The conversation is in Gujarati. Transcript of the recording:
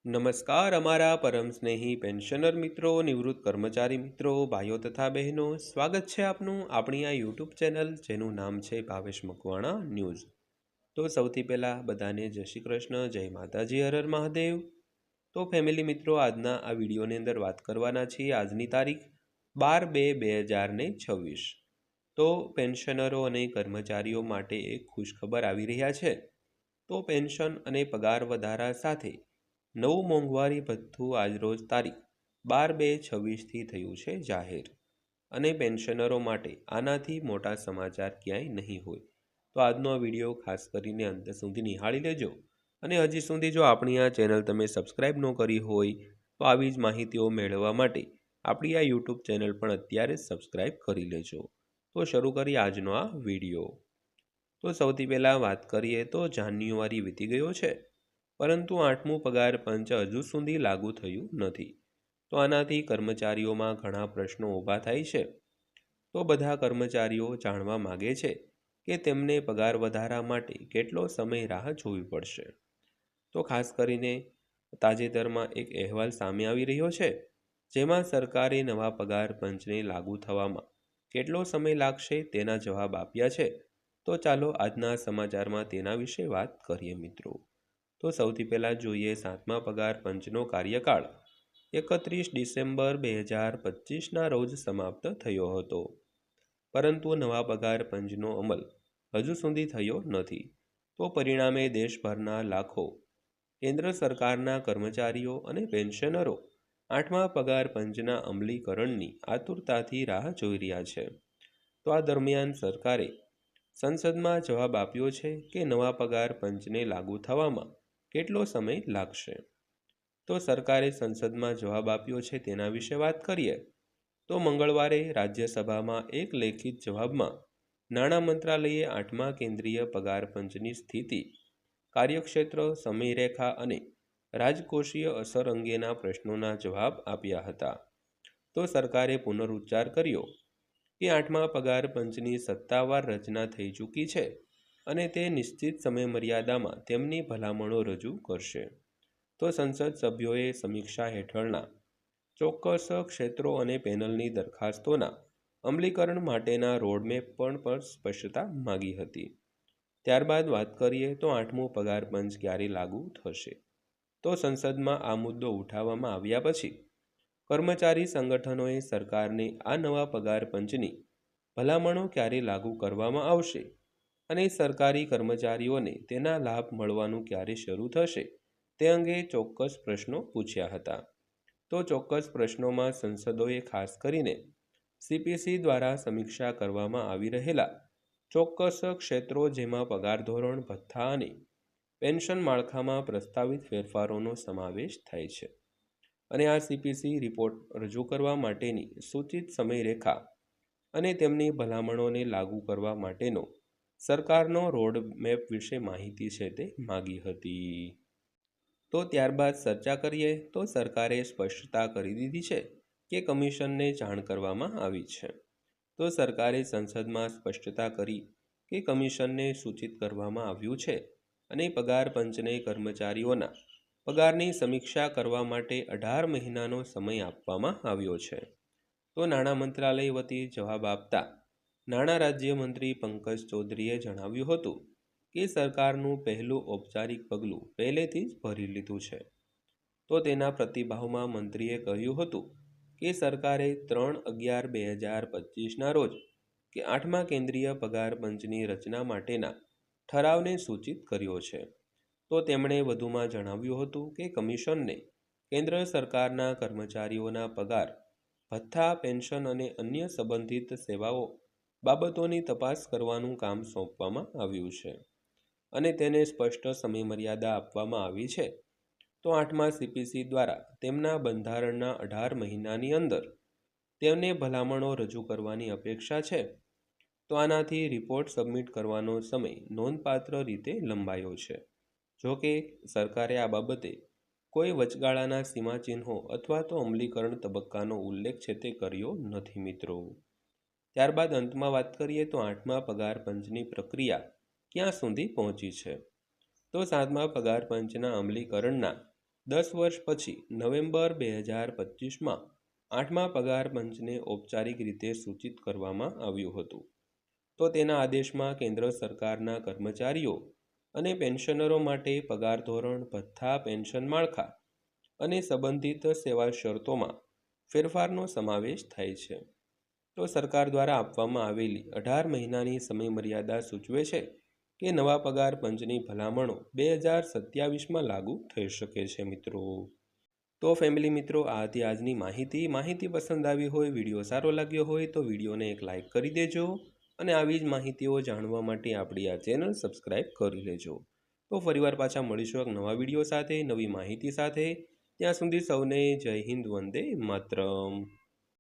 નમસ્કાર અમારા પરમ સ્નેહી પેન્શનર મિત્રો, નિવૃત્ત કર્મચારી મિત્રો, ભાઈઓ તથા બહેનો, સ્વાગત છે આપનું આપણી આ યુટ્યુબ ચેનલ જેનું નામ છે ભાવેશ મકવાણા ન્યૂઝ। તો સૌથી પહેલાં બધાને જય શ્રી કૃષ્ણ, જય માતાજી, હર હર મહાદેવ। તો ફેમિલી મિત્રો, આજના આ વિડીયોની અંદર વાત કરવાના છીએ આજની તારીખ 12/2/2026। તો પેન્શનરો અને કર્મચારીઓ માટે એક ખુશખબર આવી રહ્યા છે। તો પેન્શન અને પગાર વધારા સાથે નવું મોંઘવારી ભથ્થું આજરોજ તારીખ 12/2/26થી થયું છે જાહેર, અને પેન્શનરો માટે આનાથી મોટા સમાચાર ક્યાંય નહીં હોય। તો આજનો આ વિડીયો ખાસ કરીને અંત સુધી નિહાળી લેજો, અને હજી સુધી જો આપણી આ ચેનલ તમે સબસ્ક્રાઈબ ન કરી હોય તો આવી જ માહિતીઓ મેળવવા માટે આપણી આ યુટ્યુબ ચેનલ પણ અત્યારે જ સબસ્ક્રાઈબ કરી લેજો। તો શરૂ કરીએ આજનો આ વિડીયો। તો સૌથી પહેલાં વાત કરીએ તો જાન્યુઆરી વીતી ગયો છે, પરંતુ 8મું પગાર પંચ હજુ સુધી લાગુ થયું નથી। તો આનાથી કર્મચારીઓમાં ઘણા પ્રશ્નો ઊભા થાય છે। તો બધા કર્મચારીઓ જાણવા માગે છે કે તેમને પગાર વધારા માટે કેટલો સમય રાહ જોવી પડશે। તો ખાસ કરીને તાજેતરમાં એક અહેવાલ સામે આવી રહ્યો છે, જેમાં સરકારે નવા પગાર પંચને લાગુ થવામાં કેટલો સમય લાગશે તેના જવાબ આપ્યા છે। તો ચાલો આજના સમાચારમાં તેના વિશે વાત કરીએ મિત્રો। તો સૌથી પહેલાં જોઈએ 7મા પગાર પંચનો કાર્યકાળ 31 ડિસેમ્બર 2025ના રોજ સમાપ્ત થયો હતો, પરંતુ નવા પગાર પંચનો અમલ હજુ સુધી થયો નથી। તો પરિણામે દેશભરના લાખો કેન્દ્ર સરકારના કર્મચારીઓ અને પેન્શનરો 8મા પગાર પંચના અમલીકરણની આતુરતાથી રાહ જોઈ રહ્યા છે। તો આ દરમિયાન સરકારે સંસદમાં જવાબ આપ્યો છે કે નવા પગાર પંચને લાગુ થવામાં કેટલો સમય લાગશે। તો સરકારે સંસદમાં જવાબ આપ્યો છે તેના વિશે વાત કરીએ તો મંગળવારે રાજ્યસભામાં એક લેખિત જવાબમાં નાણાં મંત્રાલયે 8મા કેન્દ્રીય પગાર પંચની સ્થિતિ, કાર્યક્ષેત્ર, સમયરેખા અને રાજકોષીય અસર અંગેના પ્રશ્નોના જવાબ આપ્યા હતા। તો સરકારે પુનરુચ્ચાર કર્યો કે 8મા પગાર પંચની સત્તાવાર રચના થઈ ચૂકી છે અને તે નિશ્ચિત સમયમર્યાદામાં તેમની ભલામણો રજૂ કરશે। તો સંસદ સભ્યોએ સમીક્ષા હેઠળના ચોક્કસ ક્ષેત્રો અને પેનલની દરખાસ્તોના અમલીકરણ માટેના રોડમેપ પર સ્પષ્ટતા માગી હતી। ત્યારબાદ વાત કરીએ તો 8મું પગાર પંચ ક્યારે લાગુ થશે। તો સંસદમાં આ મુદ્દો ઉઠાવવામાં આવ્યા પછી કર્મચારી સંગઠનોએ સરકારને આ નવા પગાર પંચની ભલામણો ક્યારે લાગુ કરવામાં આવશે અને સરકારી કર્મચારીઓને તેના લાભ મળવાનું ક્યારે શરૂ થશે તે અંગે ચોક્કસ પ્રશ્નો પૂછ્યા હતા। તો ચોક્કસ પ્રશ્નોમાં સંસદોએ ખાસ કરીને સીપીસી દ્વારા સમીક્ષા કરવામાં આવી રહેલા ચોક્કસ ક્ષેત્રો, જેમાં પગાર ધોરણ, ભથ્થા અને પેન્શન માળખામાં પ્રસ્તાવિત ફેરફારોનો સમાવેશ થાય છે, અને આ સીપીસી રિપોર્ટ રજૂ કરવા માટેની સૂચિત સમયરેખા અને તેમની ભલામણોને લાગુ કરવા માટેનો સરકારનો રોડમેપ વિશે માહિતી છે તે માગી હતી। તો ત્યારબાદ ચર્ચા કરીએ તો સરકારે સ્પષ્ટતા કરી દીધી છે કે કમિશનને જાણ કરવામાં આવી છે। તો સરકારે સંસદમાં સ્પષ્ટતા કરી કે કમિશનને સૂચિત કરવામાં આવ્યું છે અને પગાર પંચને કર્મચારીઓના પગારની સમીક્ષા કરવા માટે 18 મહિનાનો સમય આપવામાં આવ્યો છે। તો નાણાં મંત્રાલય વતી જવાબ આપતા નાણાં રાજ્યમંત્રી પંકજ ચૌધરીએ જણાવ્યું હતું કે સરકારનું પહેલું ઔપચારિક પગલું પહેલેથી જ ભરી લીધું છે। તો તેના પ્રતિભાવમાં મંત્રીએ કહ્યું હતું કે સરકારે 3/11/2025ના રોજ કે 8મા કેન્દ્રીય પગાર પંચની રચના માટેના ઠરાવને સૂચિત કર્યો છે। તો તેમણે વધુમાં જણાવ્યું હતું કે કમિશનને કેન્દ્ર સરકારના કર્મચારીઓના પગાર, ભથ્થા, પેન્શન અને અન્ય સંબંધિત સેવાઓ બાબતોની તપાસ કરવાનું કામ સોંપવામાં આવ્યું છે, અને તેને સ્પષ્ટ સમયમર્યાદા આપવામાં આવી છે। તો 8મા સીપીસી દ્વારા તેમના બંધારણના 18 મહિનાની અંદર તેમને ભલામણો રજૂ કરવાની અપેક્ષા છે। તો આનાથી રિપોર્ટ સબમિટ કરવાનો સમય નોંધપાત્ર રીતે લંબાયો છે। જોકે સરકારે આ બાબતે કોઈ વચગાળાના સીમાચિહ્નો અથવા તો અમલીકરણ તબક્કાનો ઉલ્લેખ છે તે કર્યો નથી મિત્રો। ત્યારબાદ અંતમાં વાત કરીએ તો 8મા પગાર પંચની પ્રક્રિયા ક્યાં સુધી પહોંચી છે। તો 7મા પગાર પંચના અમલીકરણના 10 વર્ષ પછી નવેમ્બર 2025માં 8મા પગાર પંચને ઔપચારિક રીતે સૂચિત કરવામાં આવ્યું હતું. તો તેના આદેશમાં કેન્દ્ર સરકારના કર્મચારીઓ અને પેન્શનરો માટે પગાર ધોરણ, ભથ્થા, પેન્શન માળખા અને સંબંધિત સેવા શરતોમાં ફેરફારનો સમાવેશ થાય છે. તો સરકાર દ્વારા આપવામાં આવેલી 18 મહિનાની સમયમર્યાદા સૂચવે છે કે નવા પગાર પંચની ભલામણો 2027માં લાગુ થઈ શકે છે મિત્રો. તો ફેમિલી મિત્રો, આ હતી આજની માહિતી પસંદ આવી હોય, વિડીયો સારો લાગ્યો હોય તો વિડીયોને એક લાઇક કરી દેજો અને આવી જ માહિતીઓ જાણવા માટે આપણી આ ચેનલ સબસ્ક્રાઈબ કરી લેજો. તો ફરીવાર પાછા મળીશું એક નવા વિડીયો સાથે, નવી માહિતી સાથે. ત્યાં સુધી સૌને જય હિન્દ, વંદે માતરમ.